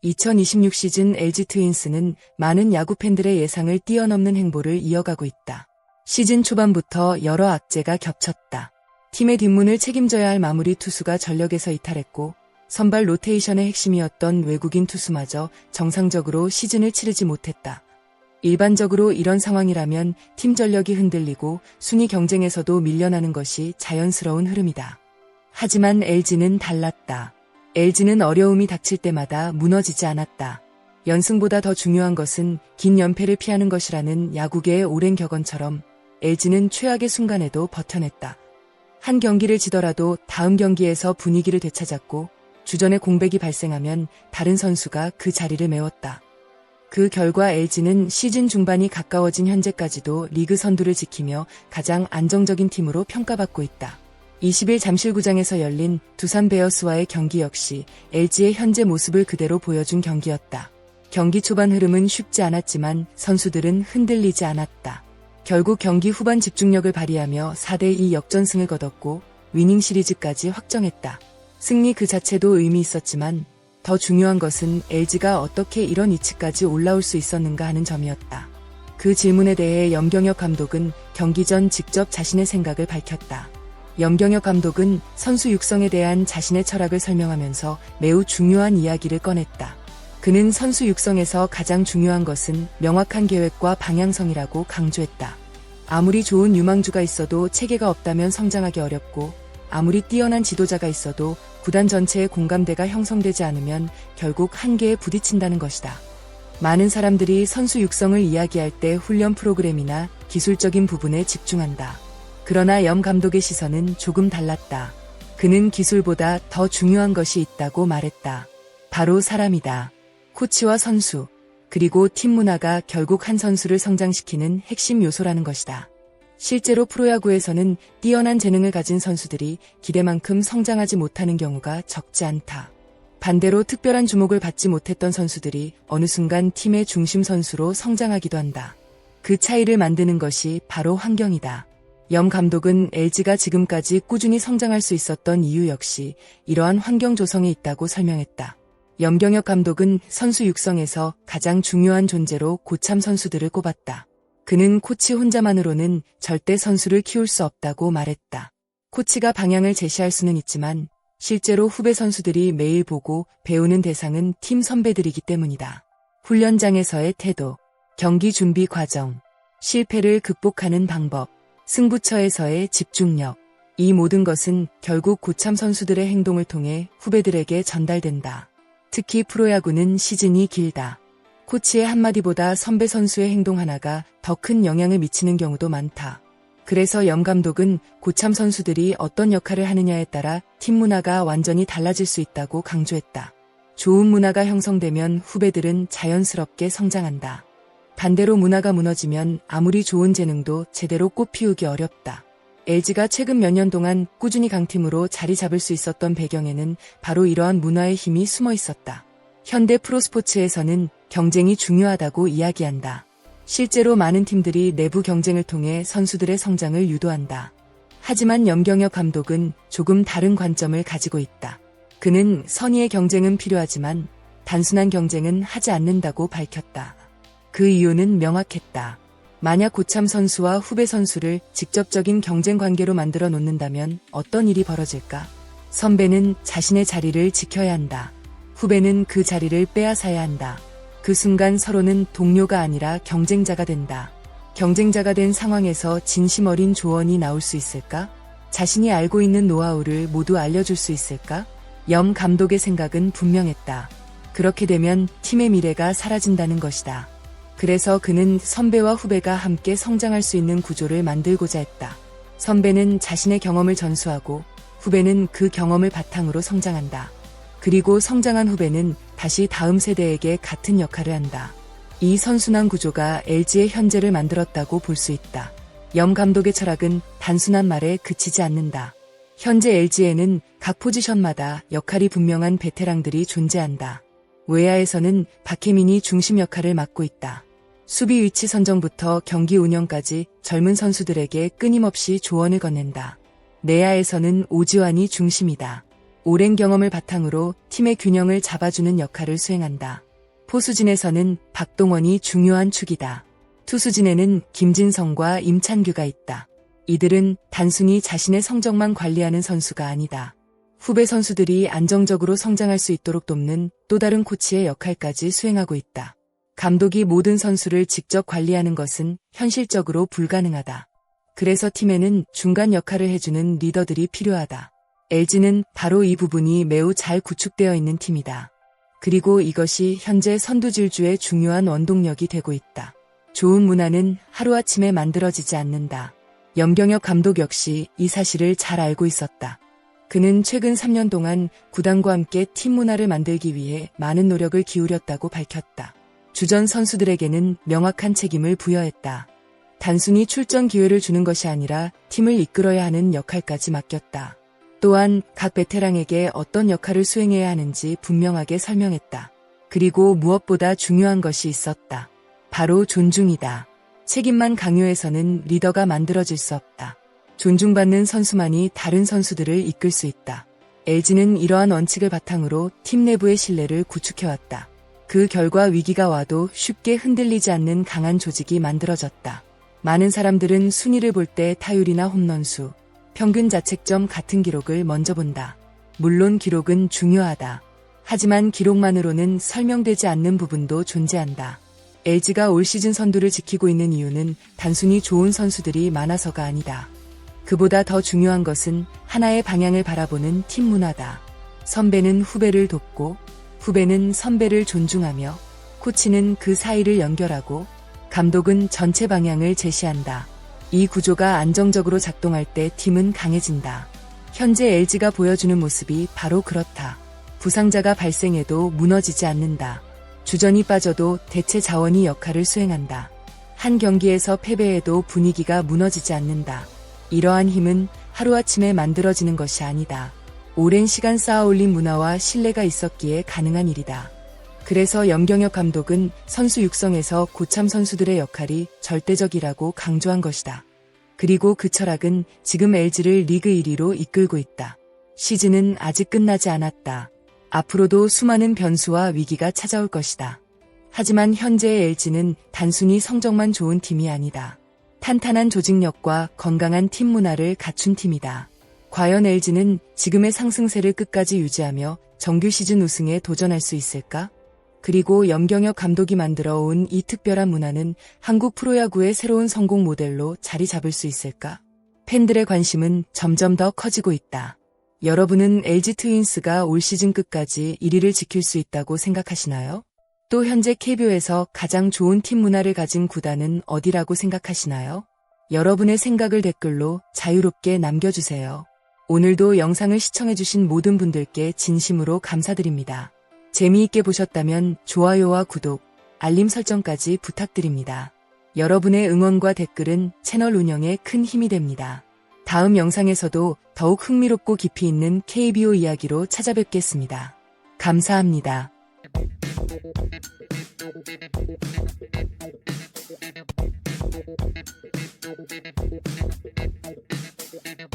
(2026) 시즌 LG 트윈스는 많은 야구 팬들의 예상을 뛰어넘는 행보를 이어가고 있다. 시즌 초반부터 여러 악재가 겹쳤다. 팀의 뒷문을 책임져야 할 마무리 투수가 전력에서 이탈했고, 선발 로테이션의 핵심이었던 외국인 투수마저 정상적으로 시즌을 치르지 못했다. 일반적으로 이런 상황이라면 팀 전력이 흔들리고 순위 경쟁에서도 밀려나는 것이 자연스러운 흐름이다. 하지만 LG는 달랐다. LG는 어려움이 닥칠 때마다 무너지지 않았다. 연승보다 더 중요한 것은 긴 연패를 피하는 것이라는 야구계의 오랜 격언처럼 LG는 최악의 순간에도 버텨냈다. 한 경기를 지더라도 다음 경기에서 분위기를 되찾았고, 주전에 공백이 발생하면 다른 선수가 그 자리를 메웠다. 그 결과 LG는 시즌 중반이 가까워진 현재까지도 리그 선두를 지키며 가장 안정적인 팀으로 평가받고 있다. 20일 잠실구장에서 열린 두산 베어스와의 경기 역시 LG의 현재 모습을 그대로 보여준 경기였다. 경기 초반 흐름은 쉽지 않았지만 선수들은 흔들리지 않았다. 결국 경기 후반 집중력을 발휘하며 4대2 역전승을 거뒀고 위닝 시리즈까지 확정했다. 승리 그 자체도 의미 있었지만 더 중요한 것은 LG가 어떻게 이런 위치까지 올라올 수 있었는가 하는 점이었다. 그 질문에 대해 염경엽 감독은 경기 전 직접 자신의 생각을 밝혔다. 염경엽 감독은 선수 육성에 대한 자신의 철학을 설명하면서 매우 중요한 이야기를 꺼냈다. 그는 선수 육성에서 가장 중요한 것은 명확한 계획과 방향성이라고 강조했다. 아무리 좋은 유망주가 있어도 체계가 없다면 성장하기 어렵고, 아무리 뛰어난 지도자가 있어도 구단 전체의 공감대가 형성되지 않으면 결국 한계에 부딪힌다는 것이다. 많은 사람들이 선수 육성을 이야기할 때 훈련 프로그램이나 기술적인 부분에 집중한다. 그러나 염 감독의 시선은 조금 달랐다. 그는 기술보다 더 중요한 것이 있다고 말했다. 바로 사람이다. 코치와 선수, 그리고 팀 문화가 결국 한 선수를 성장시키는 핵심 요소라는 것이다. 실제로 프로야구에서는 뛰어난 재능을 가진 선수들이 기대만큼 성장하지 못하는 경우가 적지 않다. 반대로 특별한 주목을 받지 못했던 선수들이 어느 순간 팀의 중심 선수로 성장하기도 한다. 그 차이를 만드는 것이 바로 환경이다. 염 감독은 LG가 지금까지 꾸준히 성장할 수 있었던 이유 역시 이러한 환경 조성에 있다고 설명했다. 염경엽 감독은 선수 육성에서 가장 중요한 존재로 고참 선수들을 꼽았다. 그는 코치 혼자만으로는 절대 선수를 키울 수 없다고 말했다. 코치가 방향을 제시할 수는 있지만 실제로 후배 선수들이 매일 보고 배우는 대상은 팀 선배들이기 때문이다. 훈련장에서의 태도, 경기 준비 과정, 실패를 극복하는 방법, 승부처에서의 집중력, 이 모든 것은 결국 고참 선수들의 행동을 통해 후배들에게 전달된다. 특히 프로야구는 시즌이 길다. 코치의 한마디보다 선배 선수의 행동 하나가 더 큰 영향을 미치는 경우도 많다. 그래서 염 감독은 고참 선수들이 어떤 역할을 하느냐에 따라 팀 문화가 완전히 달라질 수 있다고 강조했다. 좋은 문화가 형성되면 후배들은 자연스럽게 성장한다. 반대로 문화가 무너지면 아무리 좋은 재능도 제대로 꽃피우기 어렵다. LG가 최근 몇 년 동안 꾸준히 강팀으로 자리 잡을 수 있었던 배경에는 바로 이러한 문화의 힘이 숨어 있었다. 현대 프로스포츠에서는 경쟁이 중요하다고 이야기한다. 실제로 많은 팀들이 내부 경쟁을 통해 선수들의 성장을 유도한다. 하지만 염경엽 감독은 조금 다른 관점을 가지고 있다. 그는 선의의 경쟁은 필요하지만 단순한 경쟁은 하지 않는다고 밝혔다. 그 이유는 명확했다. 만약 고참 선수와 후배 선수를 직접적인 경쟁 관계로 만들어 놓는다면 어떤 일이 벌어질까? 선배는 자신의 자리를 지켜야 한다. 후배는 그 자리를 빼앗아야 한다. 그 순간 서로는 동료가 아니라 경쟁자가 된다. 경쟁자가 된 상황에서 진심 어린 조언이 나올 수 있을까? 자신이 알고 있는 노하우를 모두 알려줄 수 있을까? 염 감독의 생각은 분명했다. 그렇게 되면 팀의 미래가 사라진다는 것이다. 그래서 그는 선배와 후배가 함께 성장할 수 있는 구조를 만들고자 했다. 선배는 자신의 경험을 전수하고 후배는 그 경험을 바탕으로 성장한다. 그리고 성장한 후배는 다시 다음 세대에게 같은 역할을 한다. 이 선순환 구조가 LG의 현재를 만들었다고 볼 수 있다. 염 감독의 철학은 단순한 말에 그치지 않는다. 현재 LG에는 각 포지션마다 역할이 분명한 베테랑들이 존재한다. 외야에서는 박혜민이 중심 역할을 맡고 있다. 수비 위치 선정부터 경기 운영까지 젊은 선수들에게 끊임없이 조언을 건넨다. 내야에서는 오지환이 중심이다. 오랜 경험을 바탕으로 팀의 균형을 잡아주는 역할을 수행한다. 포수진에서는 박동원이 중요한 축이다. 투수진에는 김진성과 임찬규가 있다. 이들은 단순히 자신의 성적만 관리하는 선수가 아니다. 후배 선수들이 안정적으로 성장할 수 있도록 돕는 또 다른 코치의 역할까지 수행하고 있다. 감독이 모든 선수를 직접 관리하는 것은 현실적으로 불가능하다. 그래서 팀에는 중간 역할을 해주는 리더들이 필요하다. LG는 바로 이 부분이 매우 잘 구축되어 있는 팀이다. 그리고 이것이 현재 선두질주의 중요한 원동력이 되고 있다. 좋은 문화는 하루아침에 만들어지지 않는다. 염경엽 감독 역시 이 사실을 잘 알고 있었다. 그는 최근 3년 동안 구단과 함께 팀 문화를 만들기 위해 많은 노력을 기울였다고 밝혔다. 주전 선수들에게는 명확한 책임을 부여했다. 단순히 출전 기회를 주는 것이 아니라 팀을 이끌어야 하는 역할까지 맡겼다. 또한 각 베테랑에게 어떤 역할을 수행해야 하는지 분명하게 설명했다. 그리고 무엇보다 중요한 것이 있었다. 바로 존중이다. 책임만 강요해서는 리더가 만들어질 수 없다. 존중받는 선수만이 다른 선수들을 이끌 수 있다. LG는 이러한 원칙을 바탕으로 팀 내부의 신뢰를 구축해왔다. 그 결과 위기가 와도 쉽게 흔들리지 않는 강한 조직이 만들어졌다. 많은 사람들은 순위를 볼 때 타율이나 홈런수, 평균 자책점 같은 기록을 먼저 본다. 물론 기록은 중요하다. 하지만 기록만으로는 설명되지 않는 부분도 존재한다. LG가 올 시즌 선두를 지키고 있는 이유는 단순히 좋은 선수들이 많아서가 아니다. 그보다 더 중요한 것은 하나의 방향을 바라보는 팀 문화다. 선배는 후배를 돕고, 후배는 선배를 존중하며, 코치는 그 사이를 연결하고, 감독은 전체 방향을 제시한다. 이 구조가 안정적으로 작동할 때 팀은 강해진다. 현재 LG가 보여주는 모습이 바로 그렇다. 부상자가 발생해도 무너지지 않는다. 주전이 빠져도 대체 자원이 역할을 수행한다. 한 경기에서 패배해도 분위기가 무너지지 않는다. 이러한 힘은 하루아침에 만들어지는 것이 아니다. 오랜 시간 쌓아올린 문화와 신뢰가 있었기에 가능한 일이다. 그래서 염경엽 감독은 선수 육성에서 고참 선수들의 역할이 절대적이라고 강조한 것이다. 그리고 그 철학은 지금 LG를 리그 1위로 이끌고 있다. 시즌은 아직 끝나지 않았다. 앞으로도 수많은 변수와 위기가 찾아올 것이다. 하지만 현재의 LG는 단순히 성적만 좋은 팀이 아니다. 탄탄한 조직력과 건강한 팀 문화를 갖춘 팀이다. 과연 LG는 지금의 상승세를 끝까지 유지하며 정규 시즌 우승에 도전할 수 있을까? 그리고 염경엽 감독이 만들어 온 이 특별한 문화는 한국 프로야구의 새로운 성공 모델로 자리 잡을 수 있을까? 팬들의 관심은 점점 더 커지고 있다. 여러분은 LG 트윈스가 올 시즌 끝까지 1위를 지킬 수 있다고 생각하시나요? 또 현재 KBO에서 가장 좋은 팀 문화를 가진 구단은 어디라고 생각하시나요? 여러분의 생각을 댓글로 자유롭게 남겨주세요. 오늘도 영상을 시청해주신 모든 분들께 진심으로 감사드립니다. 재미있게 보셨다면 좋아요와 구독, 알림 설정까지 부탁드립니다. 여러분의 응원과 댓글은 채널 운영에 큰 힘이 됩니다. 다음 영상에서도 더욱 흥미롭고 깊이 있는 KBO 이야기로 찾아뵙겠습니다. 감사합니다.